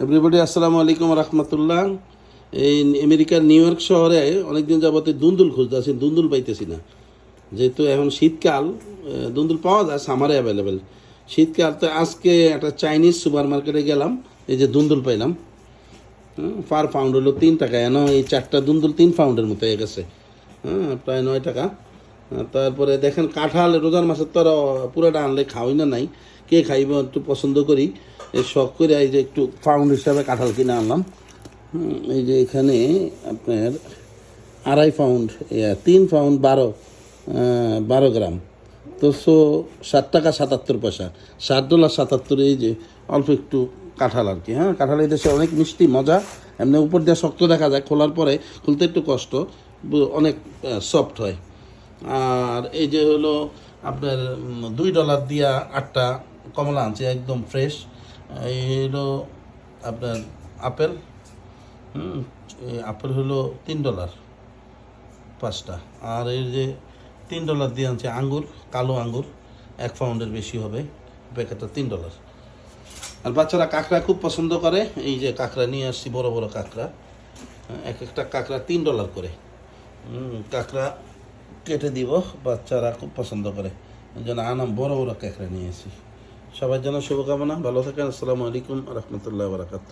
Everybody আসসালামু আলাইকুম রহমতুল্লাহ। এই আমেরিকার নিউ ইয়র্ক শহরে অনেকদিন যাবতে দুন্দুল খুঁজতেছি, দুন্দুল পাইতেছি না। যেহেতু এখন শীতকাল, দুন্দুল পাওয়া যায়, সামারে অ্যাভেলেবেল। শীতকাল তো আজকে একটা চাইনিজ সুপার মার্কেটে গেলাম, এই যে দুন্দুল পাইলাম। পার পাউন্ড হলো 3 টাকা। এই 4টা দুন্দুল 3 পাউন্ডের মতো হয়ে গেছে। প্রায় 9 টাকা। তারপরে দেখেন কাঁঠাল, রোজার মাসের তো আর পুরোটা আনলে খাওয়াই না, নাই কে খাইব, একটু পছন্দ করি, এই শখ করে এই যে একটু পাউন্ড হিসাবে কাঁঠাল কিনে আনলাম। এই যে এখানে আপনার 2.5 পাউন্ড, 3 পাউন্ড 12 গ্রাম, তো 7 টাকা 77 পয়সা, $7.77। এই যে অল্প একটু কাঁঠাল আর কি। কাঁঠাল এই দেশে অনেক মিষ্টি, মজা। এমনি উপর দিয়ে শক্ত দেখা যায়, খোলার পরে খুলতে একটু কষ্ট, অনেক সফট হয়। আর এই যে হলো আপনার $2 দিয়া 8টা কমলা আনছে, একদম ফ্রেশ। এই হলো আপনার আপেল। এই আপেল হলো $3 5টা। আর এই যে $3 দিয়ে আনছে আঙ্গুর, কালো আঙ্গুর, 1 পাউন্ডের বেশি হবে, প্যাকেটটা $3। আর বাচ্চারা কাঁকড়া খুব পছন্দ করে, এই যে কাঁকড়া নিয়ে আসছি, বড় বড় কাঁকড়া। এক একটা কাঁকড়া $3 করে। কাঁকড়া কেটে দিব, বাচ্চারা খুব পছন্দ করে, এই জন্য আনাম বড় বড় কাঁকড়া নিয়ে এসেছি। সবার জন্য শুভকামনা, ভালো থাকেন। আসসালামু আলাইকুম রহমতুল্লাহ বারাকাতুহু।